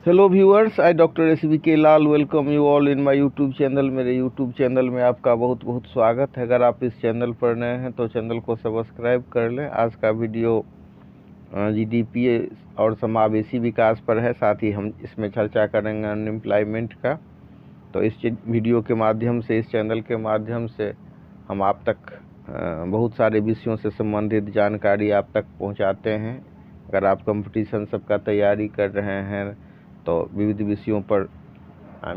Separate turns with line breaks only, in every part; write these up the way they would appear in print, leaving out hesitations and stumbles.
Hello viewers, I doctor SVK Lal welcome you all in my YouTube channel. मेरे YouTube channel में आपका बहुत बहुत स्वागत है। अगर आप इस चैनल पर नए हैं तो चैनल को सब्सक्राइब कर लें। आज का वीडियो GDP और समावेशी विकास पर है। साथ ही हम इसमें चर्चा करेंगे अनएम्प्लॉयमेंट का। तो इस वीडियो के माध्यम से, इस चैनल के माध्यम से हम आप तक बहुत सारे विषयों से संबंधित जानकारी आप तक पहुंचाते हैं। अगर आप कंपटीशन सबका तैयारी कर रहे हैं तो विविध विषयों पर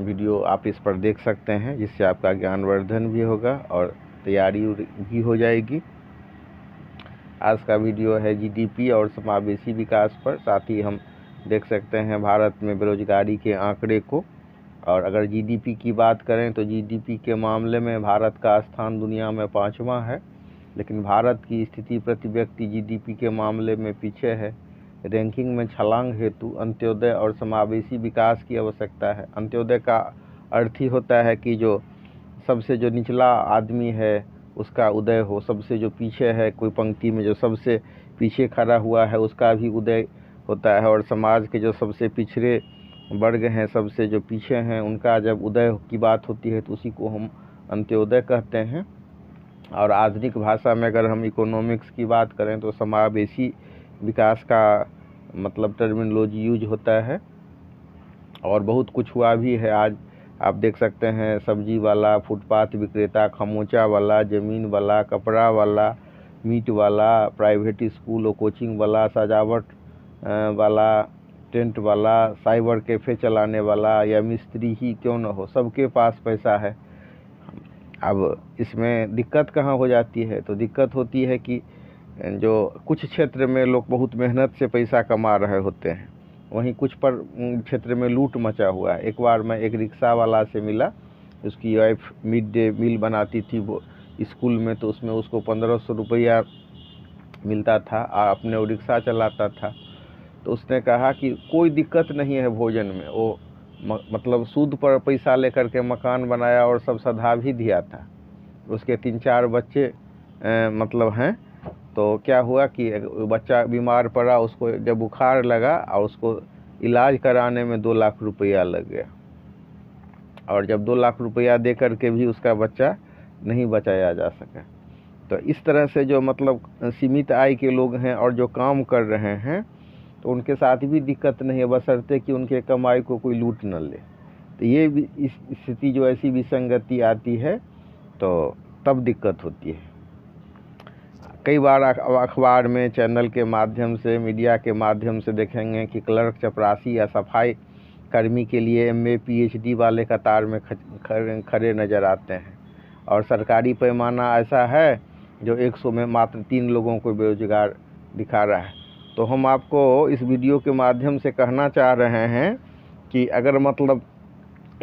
वीडियो आप इस पर देख सकते हैं, जिससे आपका ज्ञानवर्धन भी होगा और तैयारी भी हो जाएगी। आज का वीडियो है GDP और समावेशी विकास पर। साथ ही हम देख सकते हैं भारत में बेरोजगारी के आंकड़े को। और अगर GDP की बात करें तो GDP के मामले में भारत का स्थान दुनिया में 5वां है, लेकिन भारत की स्थिति प्रति व्यक्ति GDP के मामले में पीछे है। रैंकिंग में छलांग हेतु अंत्योदय और समावेशी विकास की आवश्यकता है। अंत्योदय का अर्थ ही होता है कि जो सबसे जो निचला आदमी है उसका उदय हो, सबसे जो पीछे है कोई पंक्ति में जो सबसे पीछे खड़ा हुआ है उसका भी उदय होता है। और समाज के जो सबसे पिछड़े वर्ग हैं, सबसे जो पीछे हैं, उनका जब उदय की बात होती है तो उसी को हम अंत्योदय कहते हैं। और आधुनिक भाषा में अगर हम इकोनॉमिक्स की बात करें तो समावेशी विकास का मतलब टर्मिनोलॉजी यूज होता है। और बहुत कुछ हुआ भी है। आज आप देख सकते हैं सब्जी वाला, फुटपाथ विक्रेता, खमोचा वाला, ज़मीन वाला, कपड़ा वाला, मीट वाला, प्राइवेट स्कूल और कोचिंग वाला, सजावट वाला, टेंट वाला, साइबर कैफ़े चलाने वाला या मिस्त्री ही क्यों न हो, सबके पास पैसा है। अब इसमें दिक्कत कहाँ हो जाती है? तो दिक्कत होती है कि जो कुछ क्षेत्र में लोग बहुत मेहनत से पैसा कमा रहे होते हैं, वहीं कुछ पर क्षेत्र में लूट मचा हुआ है। एक बार मैं एक रिक्शा वाला से मिला, उसकी वाइफ मिड डे मील बनाती थी वो स्कूल में, तो उसमें उसको 1500 रुपया मिलता था और अपने वो रिक्शा चलाता था। तो उसने कहा कि कोई दिक्कत नहीं है भोजन में। वो मतलब सूद पर पैसा लेकर के मकान बनाया और सब सधा भी दिया था। उसके 3-4 बच्चे मतलब हैं। तो क्या हुआ कि बच्चा बीमार पड़ा, उसको जब बुखार लगा और उसको इलाज कराने में 2 लाख रुपया लग गया। और जब 2 लाख रुपया दे करके भी उसका बच्चा नहीं बचाया जा सका। तो इस तरह से जो मतलब सीमित आय के लोग हैं और जो काम कर रहे हैं, तो उनके साथ भी दिक्कत नहीं है, बशर्ते कि उनके कमाई को कोई लूट न ले। तो ये भी इस स्थिति जो ऐसी विसंगति आती है तो तब दिक्कत होती है। कई बार अखबार में, चैनल के माध्यम से, मीडिया के माध्यम से देखेंगे कि क्लर्क, चपरासी या सफाई कर्मी के लिए MA PhD वाले कतार में खड़े नज़र आते हैं। और सरकारी पैमाना ऐसा है जो 100 में मात्र 3 लोगों को बेरोजगार दिखा रहा है। तो हम आपको इस वीडियो के माध्यम से कहना चाह रहे हैं कि अगर मतलब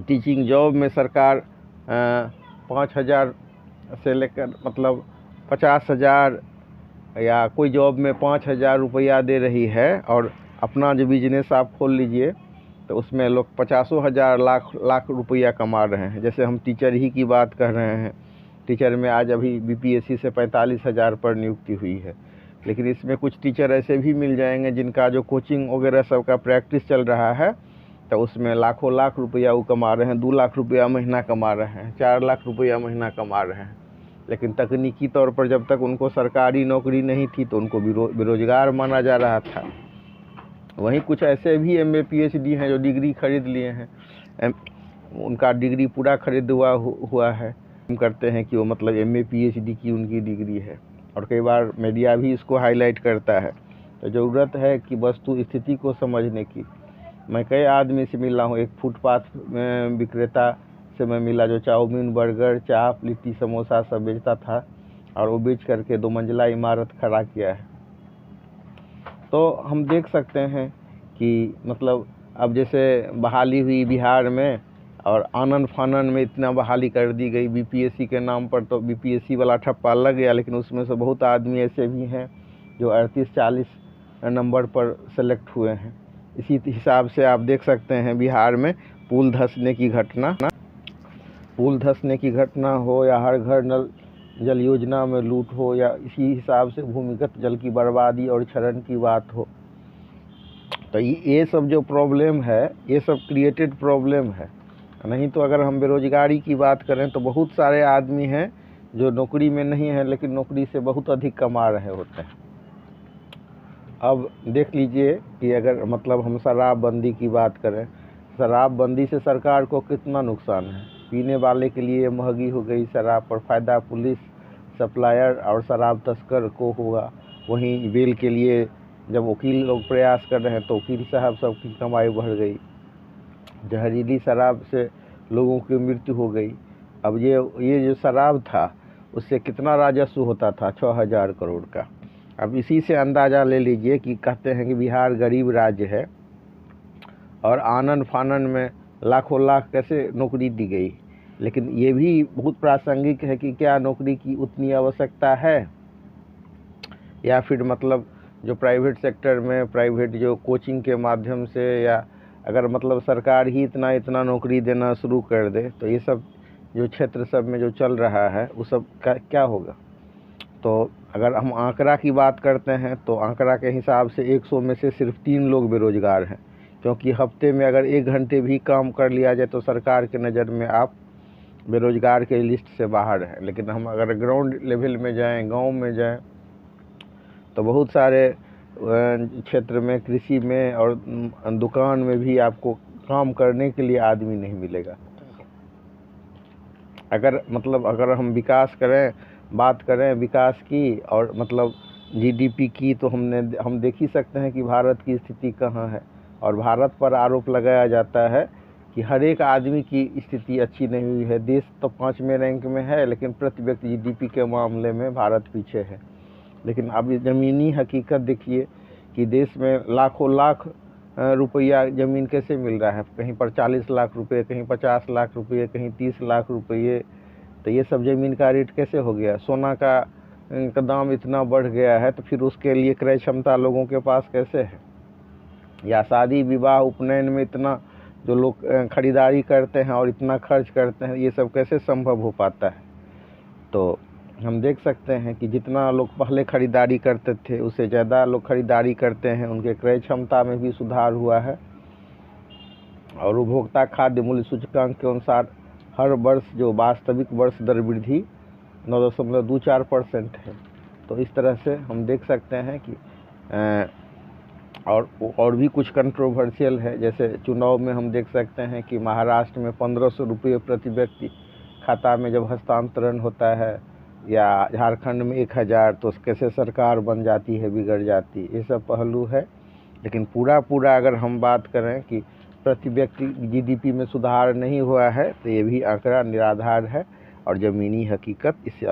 टीचिंग जॉब में सरकार 5,000 से लेकर मतलब 50,000 या कोई जॉब में 5,000 रुपया दे रही है, और अपना जो बिजनेस आप खोल लीजिए तो उसमें लोग 50,000 लाख रुपया कमा रहे हैं। जैसे हम टीचर ही की बात कर रहे हैं, टीचर में आज अभी BPSC से 45,000 पर नियुक्ति हुई है। लेकिन इसमें कुछ टीचर ऐसे भी मिल जाएंगे जिनका जो कोचिंग वगैरह सबका प्रैक्टिस चल रहा है, तो उसमें लाखों लाख रुपया वो कमा रहे हैं। 2 लाख रुपया महीना कमा रहे हैं, 4 लाख रुपया महीना कमा रहे हैं। लेकिन तकनीकी तौर पर जब तक उनको सरकारी नौकरी नहीं थी तो उनको बेरोजगार माना जा रहा था। वहीं कुछ ऐसे भी MA PhD हैं जो डिग्री खरीद लिए हैं, उनका डिग्री पूरा खरीद हुआ है। हम करते हैं कि वो मतलब MA PhD की उनकी डिग्री है, और कई बार मीडिया भी इसको हाईलाइट करता है। तो ज़रूरत है कि वस्तु स्थिति को समझने की। मैं कई आदमी से मिला हूँ। एक फुटपाथ विक्रेता से मैं मिला जो चाउमीन, बर्गर, चाप, लिट्टी, समोसा सब बेचता था, और वो बेच करके 2 मंजिला इमारत खड़ा किया है। तो हम देख सकते हैं कि मतलब अब जैसे बहाली हुई बिहार में, और आनन फानन में इतना बहाली कर दी गई BPSC के नाम पर, तो BPSC वाला ठप्पा लग गया। लेकिन उसमें से बहुत आदमी ऐसे भी हैं जो 38-40 नंबर पर सेलेक्ट हुए हैं। इसी हिसाब से आप देख सकते हैं बिहार में पुल धंसने की घटना हो, या हर घर नल जल योजना में लूट हो, या इसी हिसाब से भूमिगत जल की बर्बादी और क्षरण की बात हो, तो ये सब जो प्रॉब्लम है, ये सब क्रिएटेड प्रॉब्लम है। नहीं तो अगर हम बेरोजगारी की बात करें तो बहुत सारे आदमी हैं जो नौकरी में नहीं है लेकिन नौकरी से बहुत अधिक कमा रहे होते हैं। अब देख लीजिए कि अगर मतलब हम शराबबंदी की बात करें, शराबबंदी से सरकार को कितना नुकसान है। पीने वाले के लिए महंगी हो गई शराब, पर फ़ायदा पुलिस, सप्लायर और शराब तस्कर को हुआ। वहीं बेल के लिए जब वकील लोग प्रयास कर रहे हैं तो वकील साहब सबकी कमाई बढ़ गई। जहरीली शराब से लोगों की मृत्यु हो गई। अब ये जो शराब था उससे कितना राजस्व होता था, 6000 करोड़ का। अब इसी से अंदाज़ा ले लीजिए कि कहते हैं कि बिहार गरीब राज्य है और आनन फानन में लाखों लाख कैसे नौकरी दी गई। लेकिन ये भी बहुत प्रासंगिक है कि क्या नौकरी की उतनी आवश्यकता है, या फिर मतलब जो प्राइवेट सेक्टर में प्राइवेट जो कोचिंग के माध्यम से, या अगर मतलब सरकार ही इतना नौकरी देना शुरू कर दे तो ये सब जो क्षेत्र सब में जो चल रहा है वो सब का क्या होगा। तो अगर हम आंकड़ा की बात करते हैं तो आंकड़ा के हिसाब से 100 में से सिर्फ 3 लोग बेरोजगार हैं, क्योंकि हफ्ते में अगर 1 घंटे भी काम कर लिया जाए तो सरकार के नज़र में आप बेरोजगार के लिस्ट से बाहर हैं। लेकिन हम अगर ग्राउंड लेवल में जाएं, गांव में जाएं, तो बहुत सारे क्षेत्र में, कृषि में और दुकान में भी आपको काम करने के लिए आदमी नहीं मिलेगा। अगर हम विकास करें, बात करें विकास की और मतलब जीडीपी की, तो हम देख ही सकते हैं कि भारत की स्थिति कहाँ है। और भारत पर आरोप लगाया जाता है कि हर एक आदमी की स्थिति अच्छी नहीं हुई है। देश तो 5वें रैंक में है लेकिन प्रति व्यक्ति जीडीपी के मामले में भारत पीछे है। लेकिन अब ज़मीनी हकीकत देखिए कि देश में लाखों लाख रुपया ज़मीन कैसे मिल रहा है। कहीं पर 40 लाख रुपये, कहीं 50 लाख रुपये, कहीं 30 लाख रुपये। तो ये सब ज़मीन का रेट कैसे हो गया। सोना का दाम इतना बढ़ गया है तो फिर उसके लिए क्रय क्षमता लोगों के पास कैसे है। या शादी विवाह उपनयन में इतना जो लोग खरीदारी करते हैं और इतना खर्च करते हैं, ये सब कैसे संभव हो पाता है। तो हम देख सकते हैं कि जितना लोग पहले खरीदारी करते थे उससे ज़्यादा लोग खरीदारी करते हैं, उनके क्रय क्षमता में भी सुधार हुआ है। और उपभोक्ता खाद्य मूल्य सूचकांक के अनुसार हर वर्ष जो वास्तविक वर्ष दर वृद्धि 9.24% है। तो इस तरह से हम देख सकते हैं कि और भी कुछ कंट्रोवर्शियल है। जैसे चुनाव में हम देख सकते हैं कि महाराष्ट्र में 1500 रुपये प्रति व्यक्ति खाता में जब हस्तांतरण होता है, या झारखंड में 1000, तो कैसे सरकार बन जाती है, बिगड़ जाती। ये सब पहलू है। लेकिन पूरा अगर हम बात करें कि प्रति व्यक्ति जीडीपी में सुधार नहीं हुआ है तो ये भी आंकड़ा निराधार है और ज़मीनी हकीकत इससे